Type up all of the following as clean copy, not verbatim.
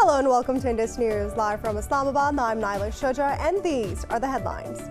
Hello and welcome to Indus News. Live from Islamabad, I'm Naila Shuja and these are the headlines.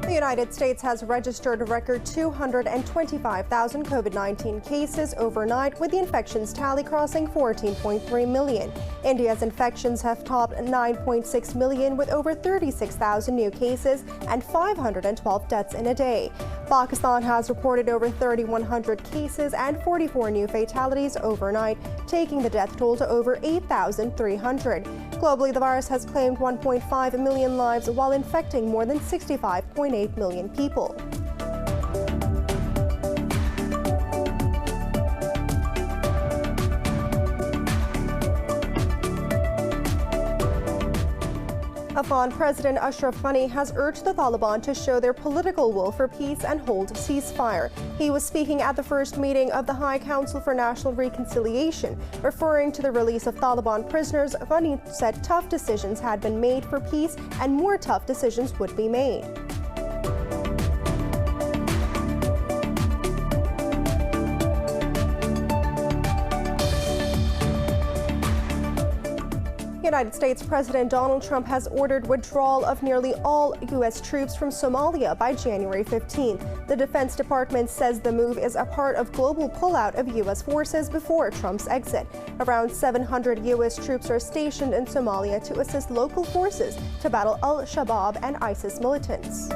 The United States has registered a record 225,000 COVID-19 cases overnight, with the infections tally crossing 14.3 million. India's infections have topped 9.6 million, with over 36,000 new cases and 512 deaths in a day. Pakistan has reported over 3,100 cases and 44 new fatalities overnight, taking the death toll to over 8,300. Globally, the virus has claimed 1.5 million lives while infecting more than 65.8 million people. Afghan President Ashraf Ghani has urged the Taliban to show their political will for peace and hold ceasefire. He was speaking at the first meeting of the High Council for National Reconciliation. Referring to the release of Taliban prisoners, Ghani said tough decisions had been made for peace and more tough decisions would be made. United States President Donald Trump has ordered withdrawal of nearly all U.S. troops from Somalia by January 15th. The Defense Department says the move is a part of global pullout of U.S. forces before Trump's exit. Around 700 U.S. troops are stationed in Somalia to assist local forces to battle al-Shabaab and ISIS militants.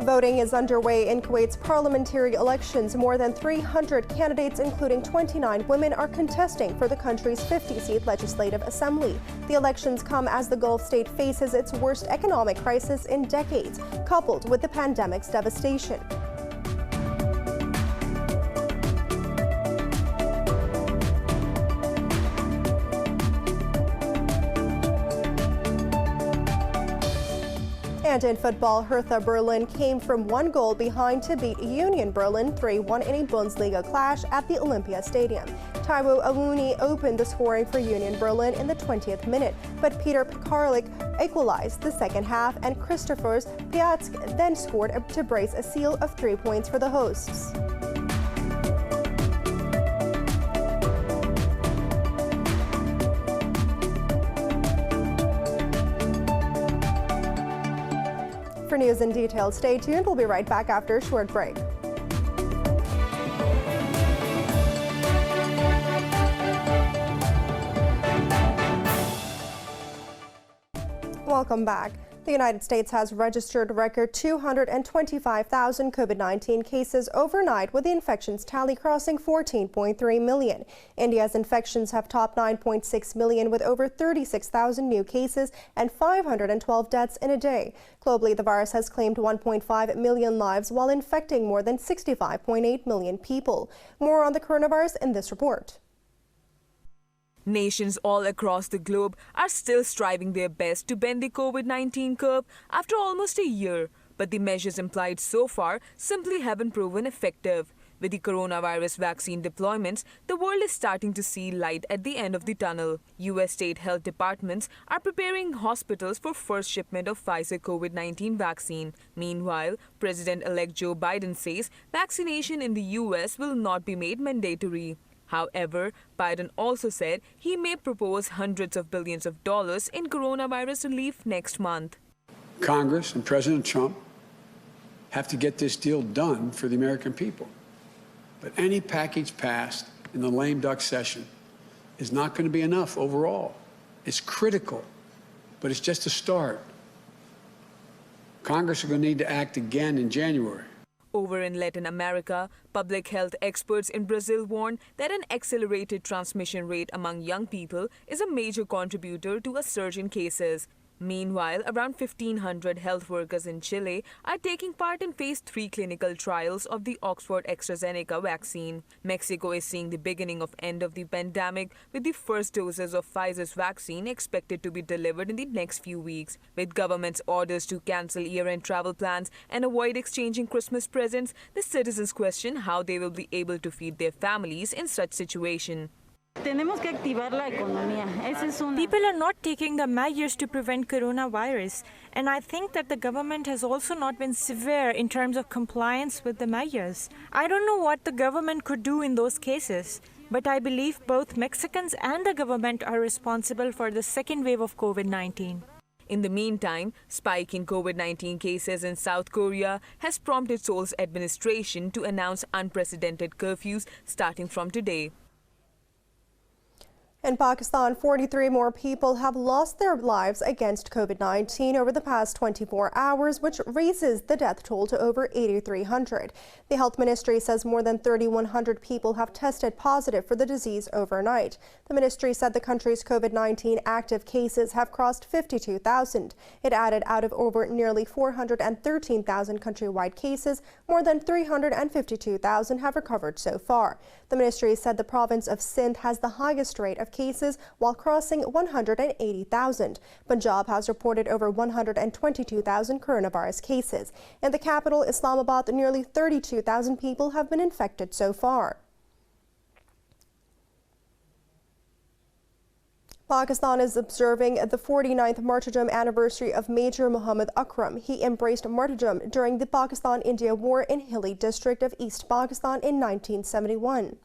Voting is underway in Kuwait's parliamentary elections. More than 300 candidates, including 29 women, are contesting for the country's 50-seat legislative assembly. The elections come as the Gulf state faces its worst economic crisis in decades, coupled with the pandemic's devastation. And in football, Hertha Berlin came from one goal behind to beat Union Berlin 3-1 in a Bundesliga clash at the Olympia Stadium. Taiwo Awuni opened the scoring for Union Berlin in the 20th minute, but Peter Pekarlik equalized the second half, and Christopher Piatsk then scored to brace a seal of 3 points for the hosts. For news in detail, stay tuned. We'll be right back after a short break. Welcome back. The United States has registered a record 225,000 COVID-19 cases overnight, with the infections tally crossing 14.3 million. India's infections have topped 9.6 million, with over 36,000 new cases and 512 deaths in a day. Globally, the virus has claimed 1.5 million lives while infecting more than 65.8 million people. More on the coronavirus in this report. Nations all across the globe are still striving their best to bend the COVID-19 curve after almost a year, but the measures employed so far simply haven't proven effective. With the coronavirus vaccine deployments, the world is starting to see light at the end of the tunnel. U.S. state health departments are preparing hospitals for first shipment of Pfizer COVID-19 vaccine. Meanwhile, President-elect Joe Biden says vaccination in the U.S. will not be made mandatory. However, Biden also said he may propose hundreds of billions of dollars in coronavirus relief next month. Congress and President Trump have to get this deal done for the American people. But any package passed in the lame duck session is not going to be enough overall. It's critical, but it's just a start. Congress are going to need to act again in January. Over in Latin America, public health experts in Brazil warn that an accelerated transmission rate among young people is a major contributor to a surge in cases. Meanwhile, around 1,500 health workers in Chile are taking part in phase 3 clinical trials of the Oxford AstraZeneca vaccine. Mexico is seeing the beginning of end of the pandemic, with the first doses of Pfizer's vaccine expected to be delivered in the next few weeks. With government's orders to cancel year-end travel plans and avoid exchanging Christmas presents, the citizens question how they will be able to feed their families in such situation. People are not taking the measures to prevent coronavirus, and I think that the government has also not been severe in terms of compliance with the measures. I don't know what the government could do in those cases, but I believe both Mexicans and the government are responsible for the second wave of COVID-19. In the meantime, spike in COVID-19 cases in South Korea has prompted Seoul's administration to announce unprecedented curfews starting from today. In Pakistan, 43 more people have lost their lives against COVID-19 over the past 24 hours, which raises the death toll to over 8,300. The health ministry says more than 3,100 people have tested positive for the disease overnight. The ministry said the country's COVID-19 active cases have crossed 52,000. It added out of over nearly 413,000 countrywide cases, more than 352,000 have recovered so far. The ministry said the province of Sindh has the highest rate of cases, while crossing 180,000. Punjab has reported over 122,000 coronavirus cases. In the capital, Islamabad, nearly 32,000 people have been infected so far. Pakistan is observing the 49th martyrdom anniversary of Major Muhammad Akram. He embraced martyrdom during the Pakistan-India War in Hilli district of East Pakistan in 1971.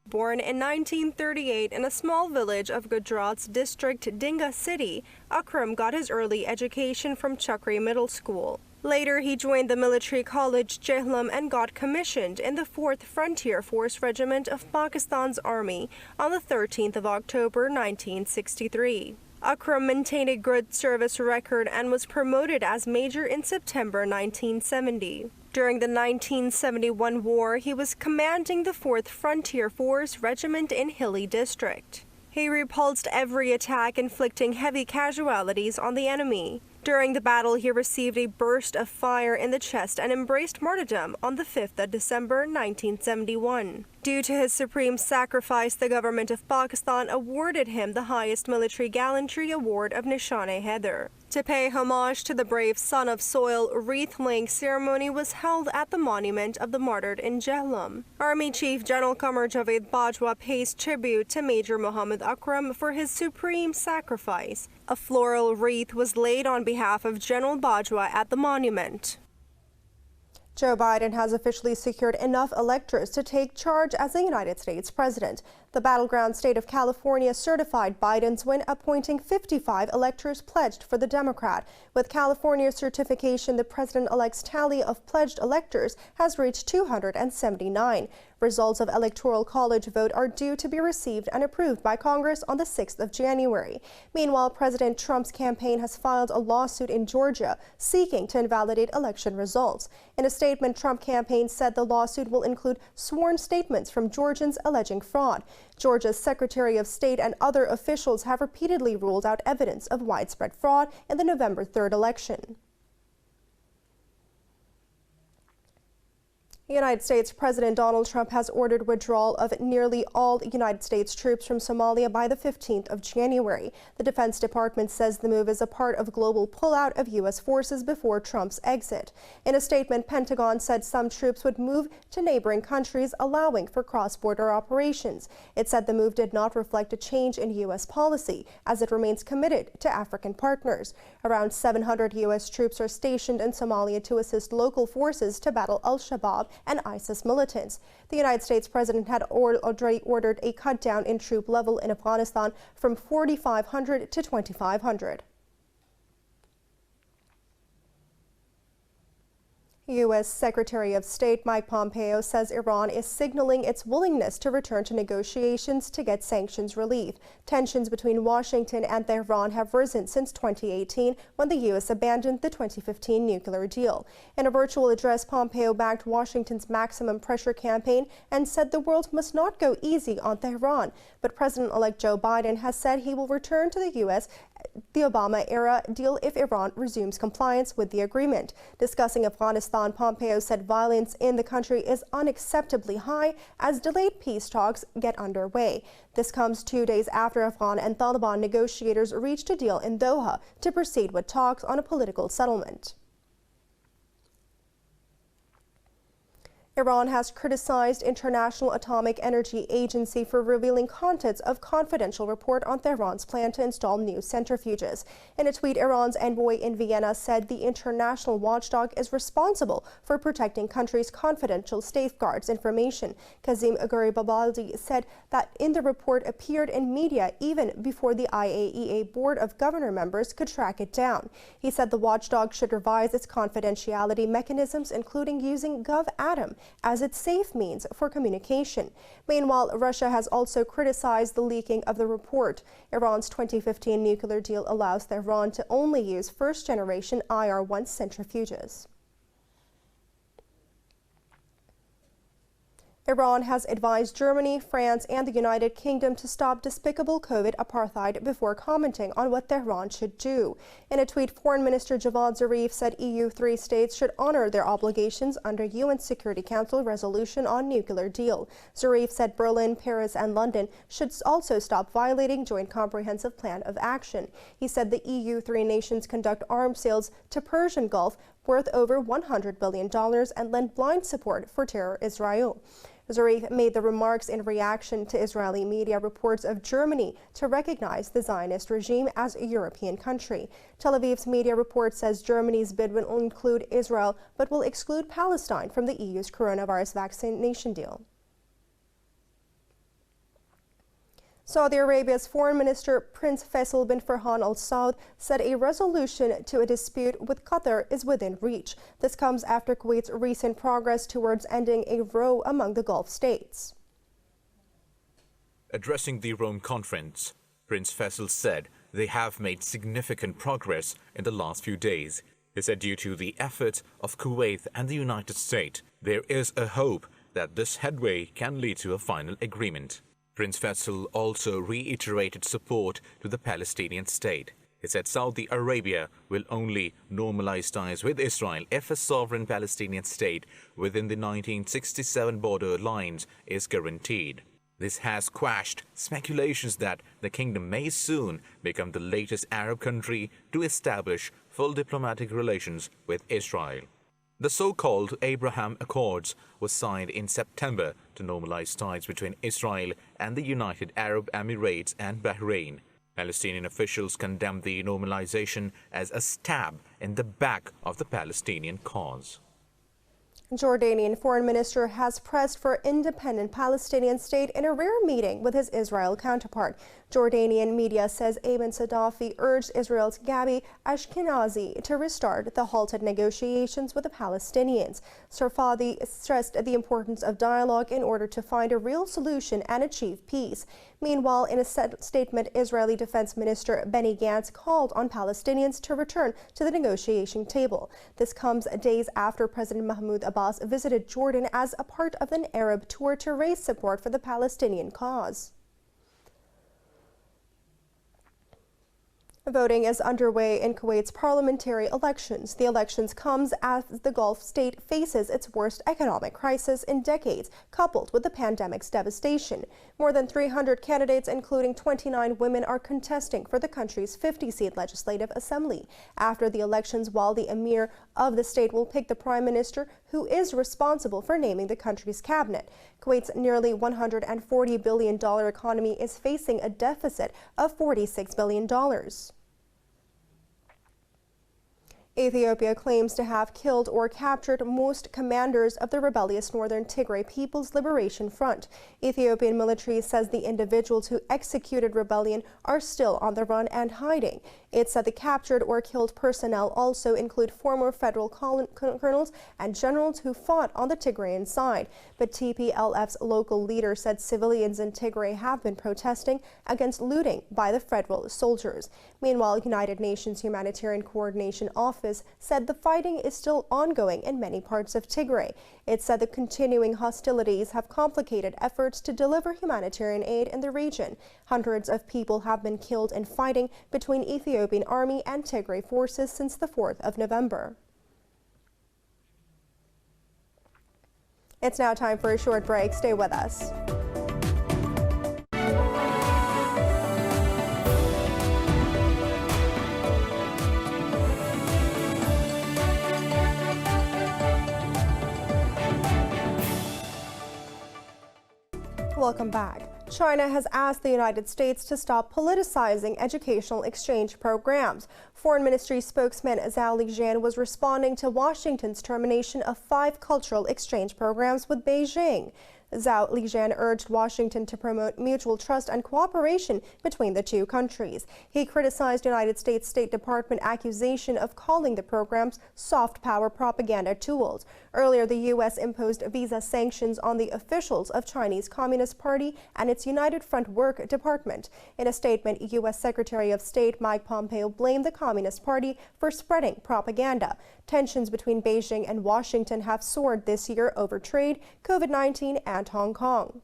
Born in 1938 in a small village of Gujarat's district Dinga city, Akram got his early education from TIGRAY Middle School. Later, he joined the military college Jhelum and got commissioned in the 4th Frontier Force Regiment of Pakistan's Army on the 13th of October 1963. Akram maintained a good service record and was promoted as major in September 1970. During the 1971 war, he was commanding the 4th Frontier Force Regiment in Hilli district. He repulsed every attack, inflicting heavy casualties on the enemy. During the battle, he received a burst of fire in the chest and embraced martyrdom on the 5th of December 1971. Due to his supreme sacrifice, the government of Pakistan awarded him the highest military gallantry award of Nishan-e-Haider. To pay homage to the brave son of soil, a wreath-laying ceremony was held at the monument of the martyred in Jhelum. Army Chief General Qamar Javed Bajwa pays tribute to Major Muhammad Akram for his supreme sacrifice. A floral wreath was laid on behalf of General Bajwa at the monument. Joe Biden has officially secured enough electors to take charge as the United States president. The battleground state of California certified Biden's win, appointing 55 electors pledged for the Democrat. With California's certification, the president-elect's tally of pledged electors has reached 279. Results of Electoral College vote are due to be received and approved by Congress on the 6th of January. Meanwhile, President Trump's campaign has filed a lawsuit in Georgia seeking to invalidate election results. In a statement, Trump campaign said the lawsuit will include sworn statements from Georgians alleging fraud. Georgia's Secretary of State and other officials have repeatedly ruled out evidence of widespread fraud in the November 3rd election. United States President Donald Trump has ordered withdrawal of nearly all United States troops from Somalia by the 15th of January. The Defense Department says the move is a part of global pullout of U.S. forces before Trump's exit. In a statement, Pentagon said some troops would move to neighboring countries, allowing for cross-border operations. It said the move did not reflect a change in U.S. policy, as it remains committed to African partners. Around 700 U.S. troops are stationed in Somalia to assist local forces to battle al-Shabaab and ISIS militants. The United States president had already ordered a cut down in troop level in Afghanistan from 4,500 to 2,500. U.S. Secretary of State Mike Pompeo says Iran is signaling its willingness to return to negotiations to get sanctions relief. Tensions between Washington and Tehran have risen since 2018, when the U.S. abandoned the 2015 nuclear deal. In a virtual address, Pompeo backed Washington's maximum pressure campaign and said the world must not go easy on Tehran. But President-elect Joe Biden has said he will return to the U.S. the Obama-era deal if Iran resumes compliance with the agreement. Discussing Afghanistan, Pompeo said violence in the country is unacceptably high as delayed peace talks get underway. This comes 2 days after Afghan and Taliban negotiators reached a deal in Doha to proceed with talks on a political settlement. Iran has criticized International Atomic Energy Agency for revealing contents of confidential report on Tehran's plan to install new centrifuges. In a tweet, Iran's envoy in Vienna said the international watchdog is responsible for protecting countries' confidential safeguards information. Kazim Garibaldi said that in the report appeared in media even before the IAEA Board of Governor members could track it down. He said the watchdog should revise its confidentiality mechanisms, including using GovAtom as its safe means for communication. Meanwhile, Russia has also criticized the leaking of the report. Iran's 2015 nuclear deal allows Tehran to only use first-generation IR-1 centrifuges. Iran has advised Germany, France, and the United Kingdom to stop despicable COVID apartheid before commenting on what Tehran should do. In a tweet, Foreign Minister Javad Zarif said EU3 states should honor their obligations under UN Security Council resolution on nuclear deal. Zarif said Berlin, Paris, and London should also stop violating Joint Comprehensive Plan of Action. He said the EU3 nations conduct arms sales to Persian Gulf worth over $100 billion and lend blind support for terror Israel. Zarif made the remarks in reaction to Israeli media reports of Germany to recognize the Zionist regime as a European country. Tel Aviv's media report says Germany's bid will include Israel but will exclude Palestine from the EU's coronavirus vaccination deal. Saudi Arabia's Foreign Minister Prince Faisal bin Farhan Al Saud said a resolution to a dispute with Qatar is within reach. This comes after Kuwait's recent progress towards ending a row among the Gulf states. Addressing the Rome conference, Prince Faisal said they have made significant progress in the last few days. He said due to the efforts of Kuwait and the United States, there is a hope that this headway can lead to a final agreement. Prince Faisal also reiterated support to the Palestinian state. He said Saudi Arabia will only normalize ties with Israel if a sovereign Palestinian state within the 1967 border lines is guaranteed. This has quashed speculations that the kingdom may soon become the latest Arab country to establish full diplomatic relations with Israel. The so-called Abraham Accords was signed in September to normalize ties between Israel and the United Arab Emirates and Bahrain. Palestinian officials condemned the normalization as a stab in the back of the Palestinian cause. Jordanian foreign minister has pressed for independent Palestinian state in a rare meeting with his Israel counterpart. Jordanian media says Ayman Saddafi urged Israel's Gabi Ashkenazi to restart the halted negotiations with the Palestinians. Sarfadi stressed the importance of dialogue in order to find a real solution and achieve peace. Meanwhile, in a statement, Israeli Defense Minister Benny Gantz called on Palestinians to return to the negotiation table. This comes days after President Mahmoud Abbas visited Jordan as a part of an Arab tour to raise support for the Palestinian cause. Voting is underway in Kuwait's parliamentary elections. The elections comes as the Gulf state faces its worst economic crisis in decades, coupled with the pandemic's devastation. More than 300 candidates, including 29 women, are contesting for the country's 50-seat legislative assembly. After the elections, while the emir of the state will pick the prime minister, who is responsible for naming the country's cabinet. Kuwait's nearly $140 billion economy is facing a deficit of $46 billion. Ethiopia claims to have killed or captured most commanders of the rebellious Northern Tigray People's Liberation Front. Ethiopian military says the individuals who executed rebellion are still on the run and hiding. It said the captured or killed personnel also include former federal colonels and generals who fought on the Tigrayan side. But TPLF's local leader said civilians in Tigray have been protesting against looting by the federal soldiers. Meanwhile, United Nations Humanitarian Coordination Office office said the fighting is still ongoing in many parts of Tigray. It said the continuing hostilities have complicated efforts to deliver humanitarian aid in the region. Hundreds of people have been killed in fighting between Ethiopian army and Tigray forces since the 4th of November. It's now time for a short break. Stay with us. Welcome back. China has asked the United States to stop politicizing educational exchange programs. Foreign Ministry spokesman Zhao Lijian was responding to Washington's termination of 5 cultural exchange programs with Beijing. Zhao Lijian urged Washington to promote mutual trust and cooperation between the two countries. He criticized United States State Department accusation of calling the programs soft power propaganda tools. Earlier, the U.S. imposed visa sanctions on the officials of Chinese Communist Party and its United Front Work Department. In a statement, U.S. Secretary of State Mike Pompeo blamed the Communist Party for spreading propaganda. Tensions between Beijing and Washington have soared this year over trade, COVID-19, and Hong Kong.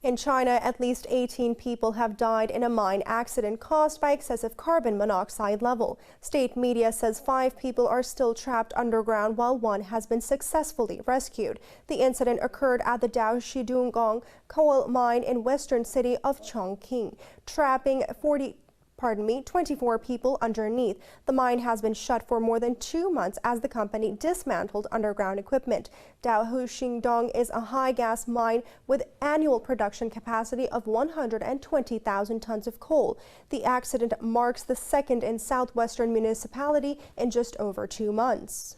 In China, at least 18 people have died in a mine accident caused by excessive carbon monoxide level. State media says 5 people are still trapped underground while 1 has been successfully rescued. The incident occurred at the Daoshidunggong coal mine in western city of Chongqing, trapping 24 people underneath. The mine has been shut for more than 2 months as the company dismantled underground equipment. Daoshidunggong is a high-gas mine with annual production capacity of 120,000 tons of coal. The accident marks the second in southwestern municipality in just over 2 months.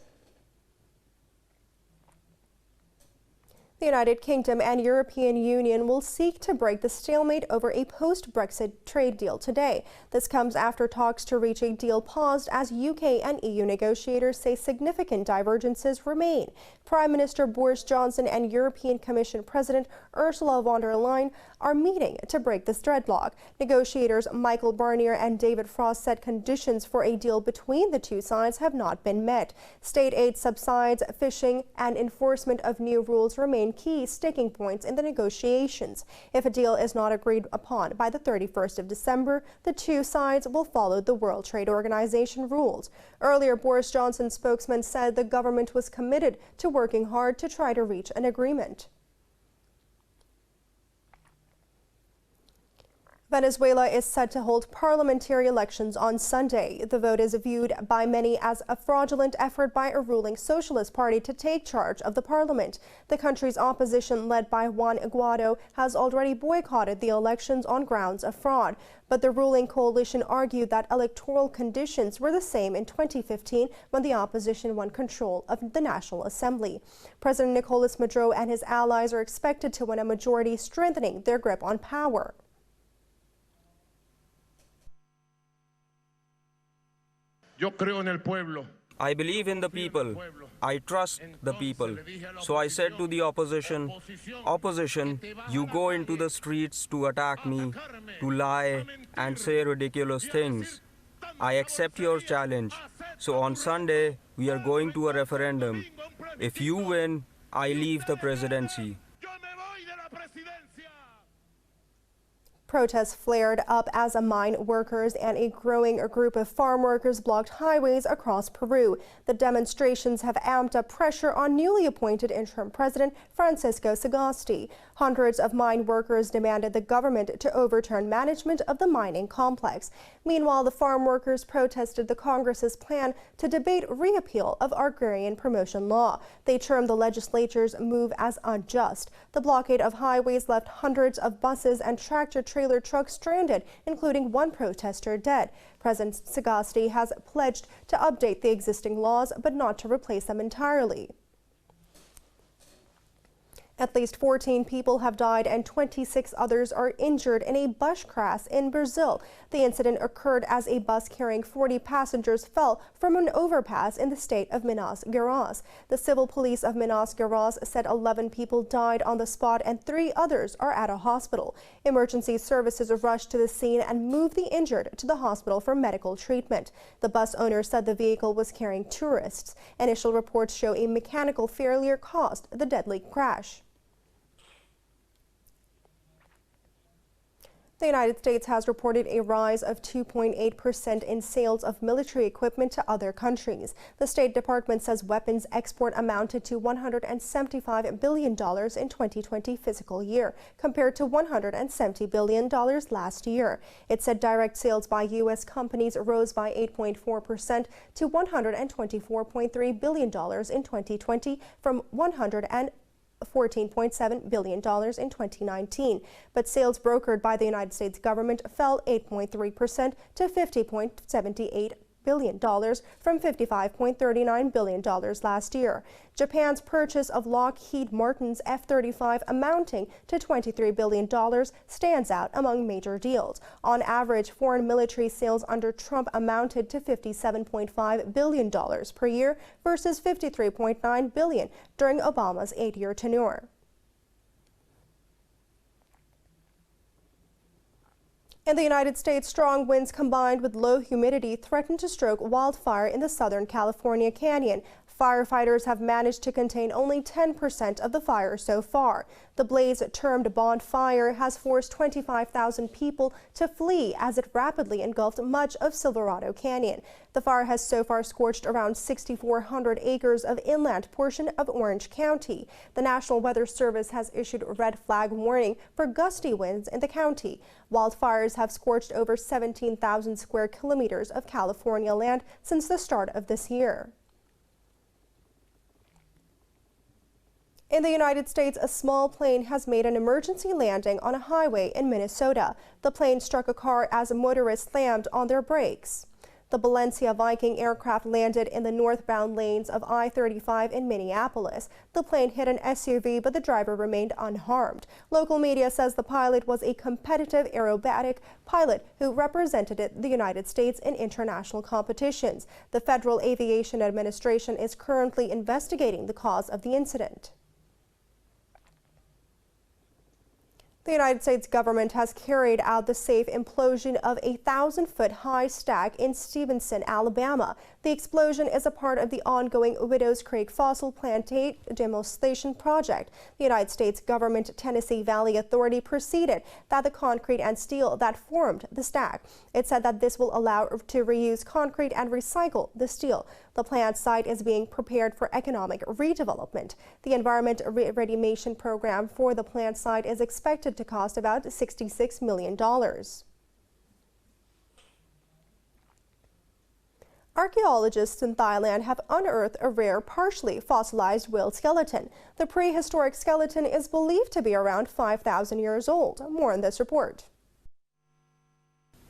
The United Kingdom and European Union will seek to break the stalemate over a post-Brexit trade deal today. This comes after talks to reach a deal paused as UK and EU negotiators say significant divergences remain. Prime Minister Boris Johnson and European Commission President Ursula von der Leyen are meeting to break this deadlock. Negotiators Michael Barnier and David Frost said conditions for a deal between the two sides have not been met. State aid subsides, fishing, and enforcement of new rules remain key sticking points in the negotiations. If a deal is not agreed upon by the 31st of December, the two sides will follow the World Trade Organization rules. Earlier, Boris Johnson's spokesman said the government was committed to working hard to try to reach an agreement. Venezuela is set to hold parliamentary elections on Sunday. The vote is viewed by many as a fraudulent effort by a ruling socialist party to take charge of the parliament. The country's opposition, led by Juan Guaido, has already boycotted the elections on grounds of fraud. But the ruling coalition argued that electoral conditions were the same in 2015 when the opposition won control of the National Assembly. President Nicolas Maduro and his allies are expected to win a majority, strengthening their grip on power. I believe in the people. I trust the people. So I said to the opposition, you go into the streets to attack me, to lie and say ridiculous things. I accept your challenge. So on Sunday, we are going to a referendum. If you win, I leave the presidency. Protests flared up as mine workers and a growing group of farm workers blocked highways across Peru. The demonstrations have amped up pressure on newly appointed interim president Francisco Sagasti. Hundreds of mine workers demanded the government to overturn management of the mining complex. Meanwhile, the farm workers protested the Congress's plan to debate repeal of agrarian promotion law. They termed the legislature's move as unjust. The blockade of highways left hundreds of buses and tractor-trailer trucks stranded, including 1 protester dead. President Sagasti has pledged to update the existing laws, but not to replace them entirely. At least 14 people have died and 26 others are injured in a bus crash in Brazil. The incident occurred as a bus carrying 40 passengers fell from an overpass in the state of Minas Gerais. The civil police of Minas Gerais said 11 people died on the spot and 3 others are at a hospital. Emergency services rushed to the scene and moved the injured to the hospital for medical treatment. The bus owner said the vehicle was carrying tourists. Initial reports show a mechanical failure caused the deadly crash. The United States has reported a rise of 2.8% in sales of military equipment to other countries. The State Department says weapons export amounted to $175 billion in 2020 fiscal year, compared to $170 billion last year. It said direct sales by U.S. companies rose by 8.4% to $124.3 billion in 2020 from $114.7 billion in 2019, but sales brokered by the United States government fell 8.3% to $50.78 billion from $55.39 billion last year. Japan's purchase of Lockheed Martin's F-35 amounting to $23 billion stands out among major deals. On average, foreign military sales under Trump amounted to $57.5 billion per year versus $53.9 billion during Obama's 8-year tenure. In the United States, strong winds combined with low humidity threaten to stoke wildfire in the Southern California Canyon. Firefighters have managed to contain only 10% of the fire so far. The blaze, termed Bonfire, has forced 25,000 people to flee as it rapidly engulfed much of Silverado Canyon. The fire has so far scorched around 6,400 acres of inland portion of Orange County. The National Weather Service has issued a red flag warning for gusty winds in the county. Wildfires have scorched over 17,000 square kilometers of California land since the start of this year. In the United States, a small plane has made an emergency landing on a highway in Minnesota. The plane struck a car as motorists slammed on their brakes. The Valencia Viking aircraft landed in the northbound lanes of I-35 in Minneapolis. The plane hit an SUV, but the driver remained unharmed. Local media says the pilot was a competitive aerobatic pilot who represented the United States in international competitions. The Federal Aviation Administration is currently investigating the cause of the incident. The United States government has carried out the safe implosion of a 1,000-foot-high stack in Stevenson, Alabama. The explosion is a part of the ongoing Widows Creek Fossil Plant Demolition Project. The United States government Tennessee Valley Authority proceeded that the concrete and steel that formed the stack. It said that this will allow to reuse concrete and recycle the steel. The plant site is being prepared for economic redevelopment. The environment remediation program for the plant site is expected to cost about $66 million. Archaeologists in Thailand have unearthed a rare, partially fossilized whale skeleton. The prehistoric skeleton is believed to be around 5,000 years old. More in this report.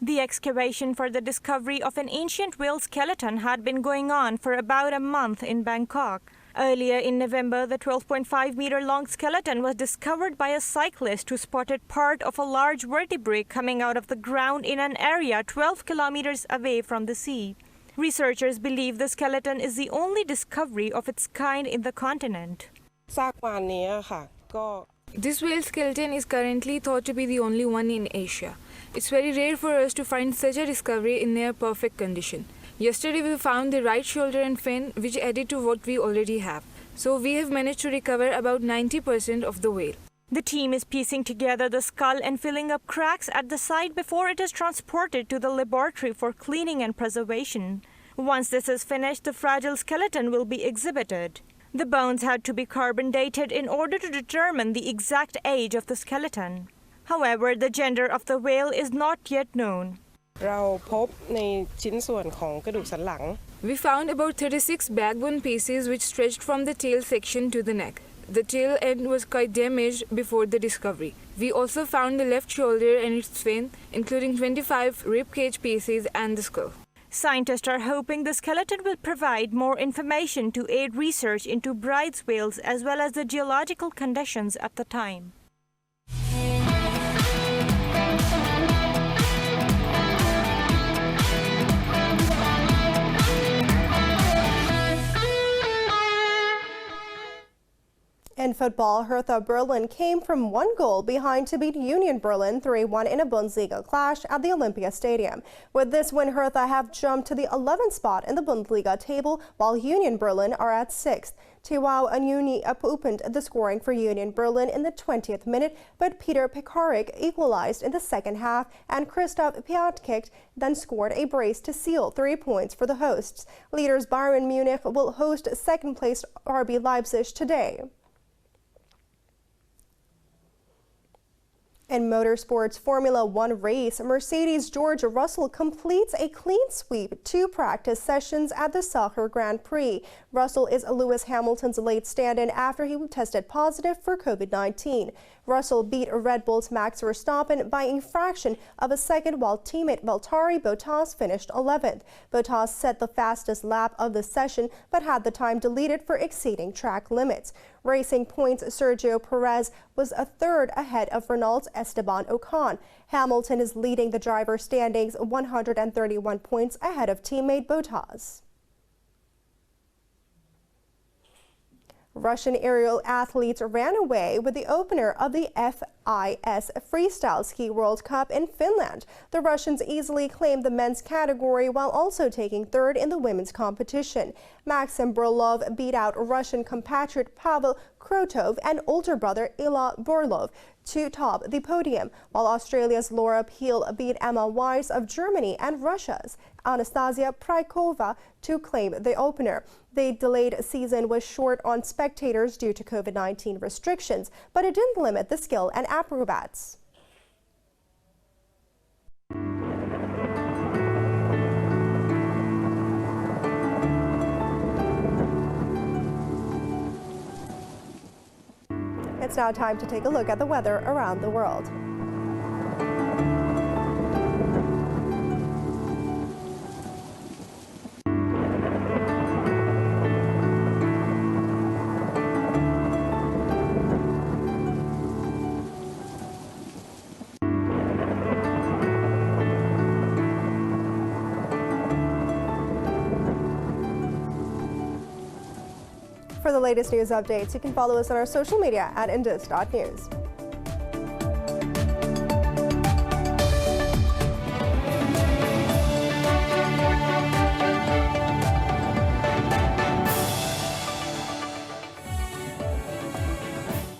The excavation for the discovery of an ancient whale skeleton had been going on for about a month in Bangkok. Earlier in November, the 12.5-meter-long skeleton was discovered by a cyclist who spotted part of a large vertebrae coming out of the ground in an area 12 kilometers away from the sea. Researchers believe the skeleton is the only discovery of its kind in the continent. This whale skeleton is currently thought to be the only one in Asia. It's very rare for us to find such a discovery in near perfect condition. Yesterday we found the right shoulder and fin, which added to what we already have. So we have managed to recover about 90% of the whale. The team is piecing together the skull and filling up cracks at the site before it is transported to the laboratory for cleaning and preservation. Once this is finished, the fragile skeleton will be exhibited. The bones had to be carbon dated in order to determine the exact age of the skeleton. However, the gender of the whale is not yet known. We found about 36 backbone pieces which stretched from the tail section to the neck. The tail end was quite damaged before the discovery. We also found the left shoulder and its fin, including 25 ribcage pieces and the skull. Scientists are hoping the skeleton will provide more information to aid research into bride's whales as well as the geological conditions at the time. In football, Hertha Berlin came from 1 goal behind to beat Union Berlin 3-1 in a Bundesliga clash at the Olympia Stadium. With this win, Hertha have jumped to the 11th spot in the Bundesliga table, while Union Berlin are at 6th. Tiwau Anyuni opened the scoring for Union Berlin in the 20th minute, but Peter Pekarik equalized in the second half, and Christoph Piatkik then scored a brace to seal 3 points for the hosts. Leaders Bayern Munich will host second-placed RB Leipzig today. In motorsports Formula One race, Mercedes' George Russell completes a clean sweep 2 practice sessions at the Sakir Grand Prix. Russell is Lewis Hamilton's late stand-in after he tested positive for COVID-19. Russell beat Red Bull's Max Verstappen by a fraction of a second, while teammate Valtteri Bottas finished 11th. Bottas set the fastest lap of the session, but had the time deleted for exceeding track limits. Racing Point's Sergio Perez was a third ahead of Renault's Esteban Ocon. Hamilton is leading the driver standings 131 points ahead of teammate Bottas. Russian aerial athletes ran away with the opener of the FIS Freestyle Ski World Cup in Finland. The Russians easily claimed the men's category while also taking third in the women's competition. Maxim Borlov beat out Russian compatriot Pavel Krotov and older brother Ila Borlov to top the podium, while Australia's Laura Peel beat Emma Weiss of Germany and Russia's Anastasia Prykova to claim the opener. The delayed season was short on spectators due to COVID-19 restrictions, but it didn't limit the skill and acrobats. It's now time to take a look at the weather around the world. For the latest news updates, you can follow us on our social media at Indus.News.